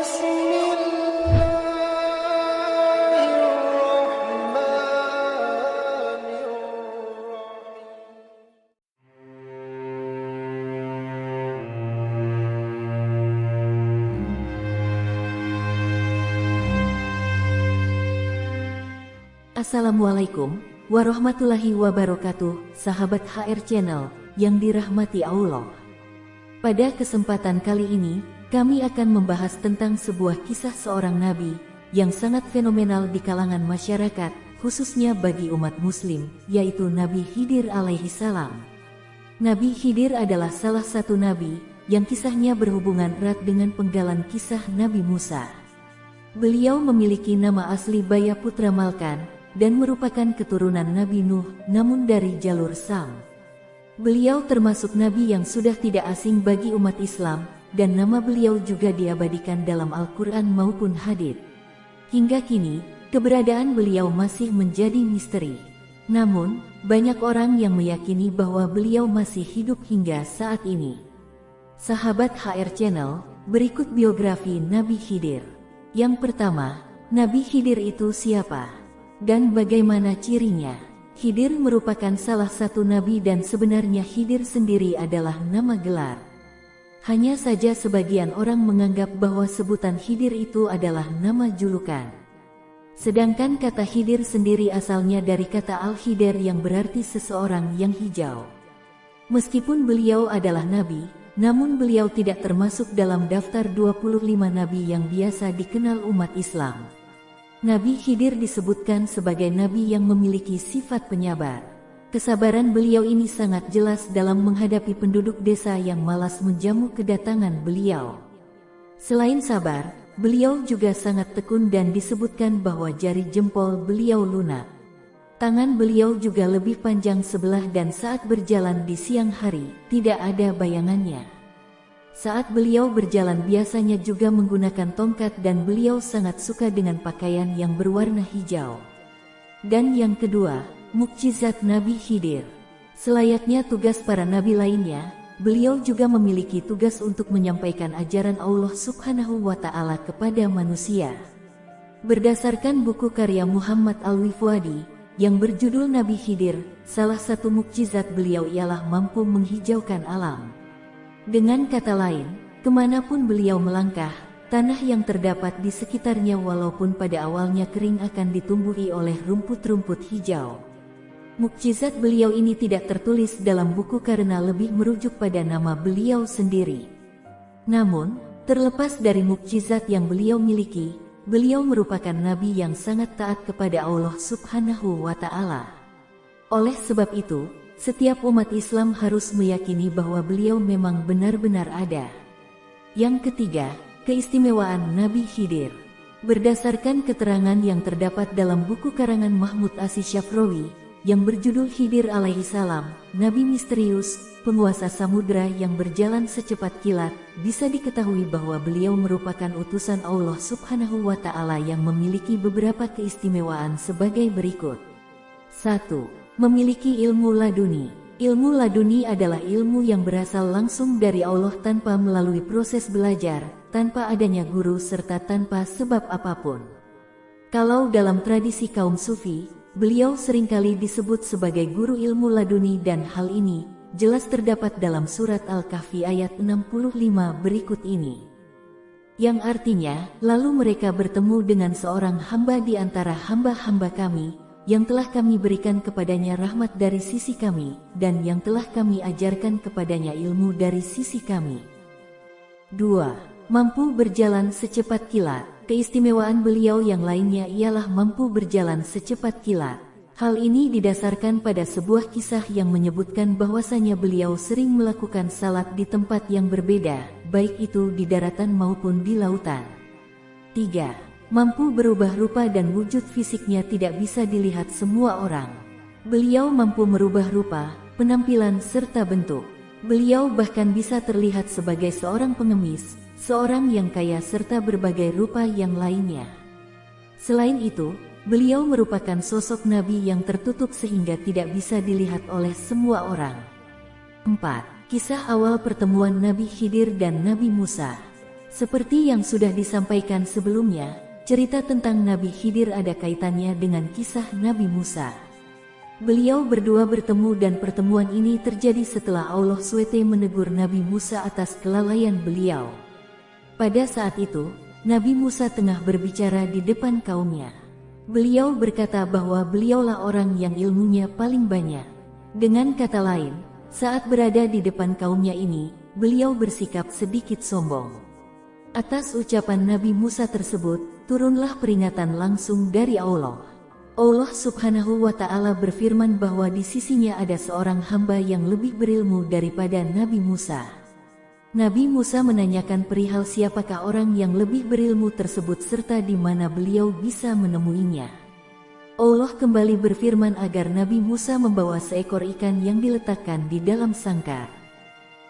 بسم الله الرحمن الرحيم. Assalamualaikum warahmatullahi wabarakatuh, sahabat HR Channel yang dirahmati Allah. Pada kesempatan kali ini, kami akan membahas tentang sebuah kisah seorang nabi yang sangat fenomenal di kalangan masyarakat, khususnya bagi umat muslim, yaitu Nabi Khidir alaihi salam. Nabi Khidir adalah salah satu nabi yang kisahnya berhubungan erat dengan penggalan kisah Nabi Musa. Beliau memiliki nama asli Baya Putra Malkan dan merupakan keturunan Nabi Nuh, namun dari jalur Sam. Beliau termasuk nabi yang sudah tidak asing bagi umat Islam, dan nama beliau juga diabadikan dalam Al-Quran maupun hadits. Hingga kini, keberadaan beliau masih menjadi misteri. Namun, banyak orang yang meyakini bahwa beliau masih hidup hingga saat ini. Sahabat HR Channel, berikut biografi Nabi Khidir. Yang pertama, Nabi Khidir itu siapa? Dan bagaimana cirinya? Khidir merupakan salah satu nabi dan sebenarnya Khidir sendiri adalah nama gelar. Hanya saja sebagian orang menganggap bahwa sebutan Khidir itu adalah nama julukan. Sedangkan kata Khidir sendiri asalnya dari kata Al-Khidir yang berarti seseorang yang hijau. Meskipun beliau adalah nabi, namun beliau tidak termasuk dalam daftar 25 nabi yang biasa dikenal umat Islam. Nabi Khidir disebutkan sebagai nabi yang memiliki sifat penyabar. Kesabaran beliau ini sangat jelas dalam menghadapi penduduk desa yang malas menjamu kedatangan beliau. Selain sabar, beliau juga sangat tekun dan disebutkan bahwa jari jempol beliau lunak. Tangan beliau juga lebih panjang sebelah dan saat berjalan di siang hari, tidak ada bayangannya. Saat beliau berjalan biasanya juga menggunakan tongkat dan beliau sangat suka dengan pakaian yang berwarna hijau. Dan yang kedua, mukjizat Nabi Khidir. Selayaknya tugas para nabi lainnya, beliau juga memiliki tugas untuk menyampaikan ajaran Allah Subhanahu wa Ta'ala kepada manusia. Berdasarkan buku karya Muhammad Al-Wifwadi yang berjudul Nabi Khidir, salah satu mukjizat beliau ialah mampu menghijaukan alam. Dengan kata lain, kemanapun beliau melangkah, tanah yang terdapat di sekitarnya walaupun pada awalnya kering akan ditumbuhi oleh rumput-rumput hijau. Mukjizat beliau ini tidak tertulis dalam buku karena lebih merujuk pada nama beliau sendiri. Namun, terlepas dari mukjizat yang beliau miliki, beliau merupakan nabi yang sangat taat kepada Allah Subhanahu wa Ta'ala. Oleh sebab itu, setiap umat Islam harus meyakini bahwa beliau memang benar-benar ada. Yang ketiga, keistimewaan Nabi Khidir. Berdasarkan keterangan yang terdapat dalam buku karangan Mahmud As-Syafrawi yang berjudul Khidir alaihi salam, nabi misterius, penguasa samudra yang berjalan secepat kilat, bisa diketahui bahwa beliau merupakan utusan Allah Subhanahu wa Ta'ala yang memiliki beberapa keistimewaan sebagai berikut. 1. Memiliki ilmu laduni. Ilmu laduni adalah ilmu yang berasal langsung dari Allah tanpa melalui proses belajar, tanpa adanya guru serta tanpa sebab apapun. Kalau dalam tradisi kaum sufi, beliau seringkali disebut sebagai guru ilmu laduni dan hal ini jelas terdapat dalam surat Al-Kahfi ayat 65 berikut ini. Yang artinya, lalu mereka bertemu dengan seorang hamba di antara hamba-hamba kami, yang telah kami berikan kepadanya rahmat dari sisi kami, dan yang telah kami ajarkan kepadanya ilmu dari sisi kami. 2. Mampu berjalan secepat kilat. Keistimewaan beliau yang lainnya ialah mampu berjalan secepat kilat. Hal ini didasarkan pada sebuah kisah yang menyebutkan bahwasanya beliau sering melakukan salat di tempat yang berbeda, baik itu di daratan maupun di lautan. 3. Mampu berubah rupa dan wujud fisiknya tidak bisa dilihat semua orang. Beliau mampu merubah rupa, penampilan serta bentuk. Beliau bahkan bisa terlihat sebagai seorang pengemis, seorang yang kaya serta berbagai rupa yang lainnya. Selain itu, beliau merupakan sosok nabi yang tertutup sehingga tidak bisa dilihat oleh semua orang. 4. Kisah awal pertemuan Nabi Khidir dan Nabi Musa. Seperti yang sudah disampaikan sebelumnya, cerita tentang Nabi Khidir ada kaitannya dengan kisah Nabi Musa. Beliau berdua bertemu dan pertemuan ini terjadi setelah Allah SWT menegur Nabi Musa atas kelalaian beliau. Pada saat itu, Nabi Musa tengah berbicara di depan kaumnya. Beliau berkata bahwa beliaulah orang yang ilmunya paling banyak. Dengan kata lain, saat berada di depan kaumnya ini, beliau bersikap sedikit sombong. Atas ucapan Nabi Musa tersebut, turunlah peringatan langsung dari Allah. Allah Subhanahu wa Ta'ala berfirman bahwa di sisinya ada seorang hamba yang lebih berilmu daripada Nabi Musa. Nabi Musa menanyakan perihal siapakah orang yang lebih berilmu tersebut serta di mana beliau bisa menemuinya. Allah kembali berfirman agar Nabi Musa membawa seekor ikan yang diletakkan di dalam sangkar.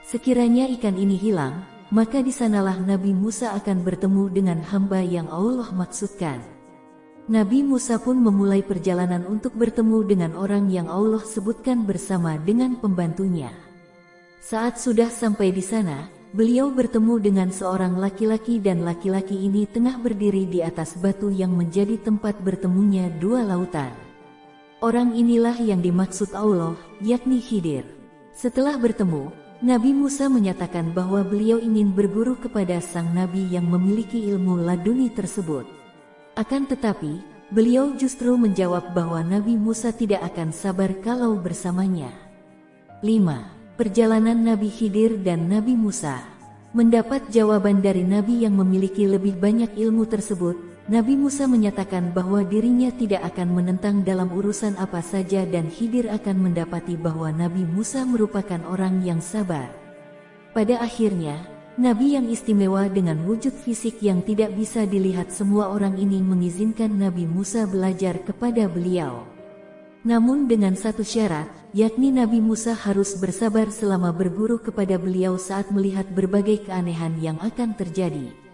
Sekiranya ikan ini hilang, maka di sanalah Nabi Musa akan bertemu dengan hamba yang Allah maksudkan. Nabi Musa pun memulai perjalanan untuk bertemu dengan orang yang Allah sebutkan bersama dengan pembantunya. Saat sudah sampai di sana, beliau bertemu dengan seorang laki-laki dan laki-laki ini tengah berdiri di atas batu yang menjadi tempat bertemunya dua lautan. Orang inilah yang dimaksud Allah, yakni Khidir. Setelah bertemu, Nabi Musa menyatakan bahwa beliau ingin berguru kepada sang Nabi yang memiliki ilmu laduni tersebut. Akan tetapi, beliau justru menjawab bahwa Nabi Musa tidak akan sabar kalau bersamanya. 5. Perjalanan Nabi Khidir dan Nabi Musa. Mendapat jawaban dari Nabi yang memiliki lebih banyak ilmu tersebut, Nabi Musa menyatakan bahwa dirinya tidak akan menentang dalam urusan apa saja dan Khidir akan mendapati bahwa Nabi Musa merupakan orang yang sabar. Pada akhirnya, Nabi yang istimewa dengan wujud fisik yang tidak bisa dilihat semua orang ini mengizinkan Nabi Musa belajar kepada beliau. Namun dengan satu syarat, yakni Nabi Musa harus bersabar selama berguru kepada beliau saat melihat berbagai keanehan yang akan terjadi.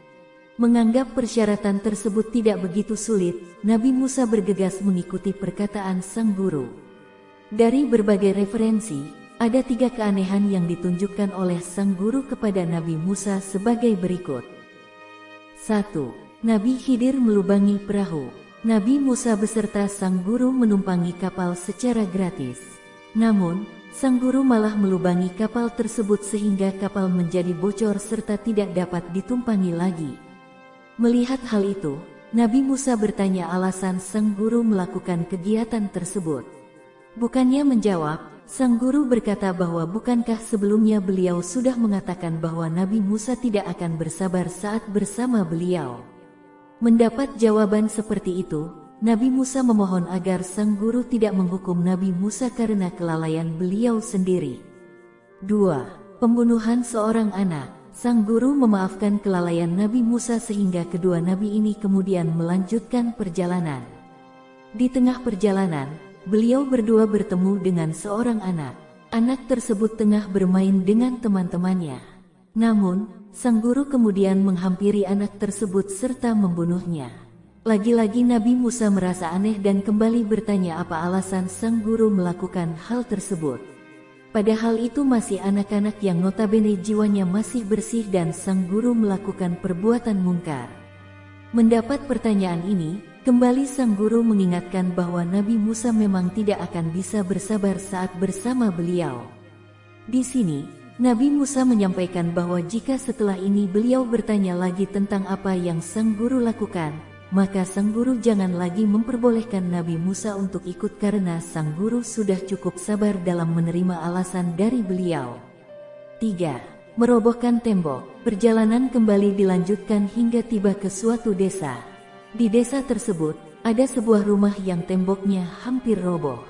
Menganggap persyaratan tersebut tidak begitu sulit, Nabi Musa bergegas mengikuti perkataan sang guru. Dari berbagai referensi, ada 3 keanehan yang ditunjukkan oleh sang guru kepada Nabi Musa sebagai berikut. 1. Nabi Khidir melubangi perahu. Nabi Musa beserta sang guru menumpangi kapal secara gratis. Namun, sang guru malah melubangi kapal tersebut sehingga kapal menjadi bocor serta tidak dapat ditumpangi lagi. Melihat hal itu, Nabi Musa bertanya alasan sang guru melakukan kegiatan tersebut. Bukannya menjawab, sang guru berkata bahwa bukankah sebelumnya beliau sudah mengatakan bahwa Nabi Musa tidak akan bersabar saat bersama beliau. Mendapat jawaban seperti itu, Nabi Musa memohon agar sang guru tidak menghukum Nabi Musa karena kelalaian beliau sendiri. 2. Pembunuhan seorang anak. Sang guru memaafkan kelalaian Nabi Musa sehingga kedua nabi ini kemudian melanjutkan perjalanan. Di tengah perjalanan, beliau berdua bertemu dengan seorang anak. Anak tersebut tengah bermain dengan teman-temannya. Namun, sang guru kemudian menghampiri anak tersebut serta membunuhnya. Lagi-lagi Nabi Musa merasa aneh dan kembali bertanya apa alasan sang guru melakukan hal tersebut. Padahal itu masih anak-anak yang notabene jiwanya masih bersih dan sang guru melakukan perbuatan mungkar. Mendapat pertanyaan ini, kembali sang guru mengingatkan bahwa Nabi Musa memang tidak akan bisa bersabar saat bersama beliau. Di sini, Nabi Musa menyampaikan bahwa jika setelah ini beliau bertanya lagi tentang apa yang sang guru lakukan, maka sang guru jangan lagi memperbolehkan Nabi Musa untuk ikut karena sang guru sudah cukup sabar dalam menerima alasan dari beliau. 3. Merobohkan tembok. Perjalanan kembali dilanjutkan hingga tiba ke suatu desa. Di desa tersebut, ada sebuah rumah yang temboknya hampir roboh.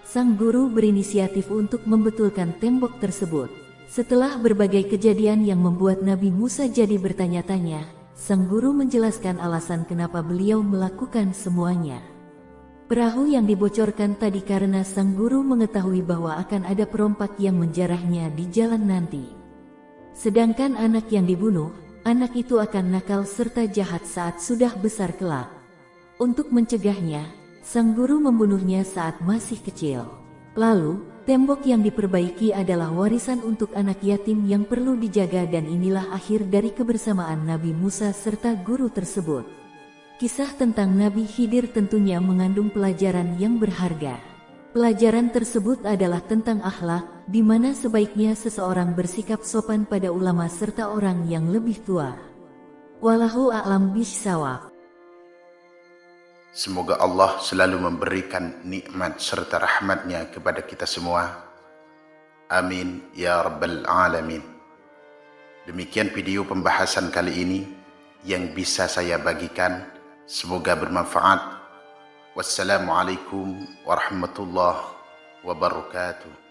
Sang guru berinisiatif untuk membetulkan tembok tersebut. Setelah berbagai kejadian yang membuat Nabi Musa jadi bertanya-tanya, sang guru menjelaskan alasan kenapa beliau melakukan semuanya. Perahu yang dibocorkan tadi karena sang guru mengetahui bahwa akan ada perompak yang menjarahnya di jalan nanti. Sedangkan anak yang dibunuh, anak itu akan nakal serta jahat saat sudah besar kelak. Untuk mencegahnya, sang guru membunuhnya saat masih kecil. Lalu, Tembok yang diperbaiki adalah warisan untuk anak yatim yang perlu dijaga dan inilah akhir dari kebersamaan Nabi Musa serta guru tersebut. Kisah tentang Nabi Khidir tentunya mengandung pelajaran yang berharga. Pelajaran tersebut adalah tentang akhlak, di mana sebaiknya seseorang bersikap sopan pada ulama serta orang yang lebih tua. Wallahu a'lam bishawab. Semoga Allah selalu memberikan nikmat serta rahmatnya kepada kita semua. Amin ya rabbal alamin. Demikian video pembahasan kali ini yang bisa saya bagikan. Semoga bermanfaat. Wassalamualaikum warahmatullahi wabarakatuh.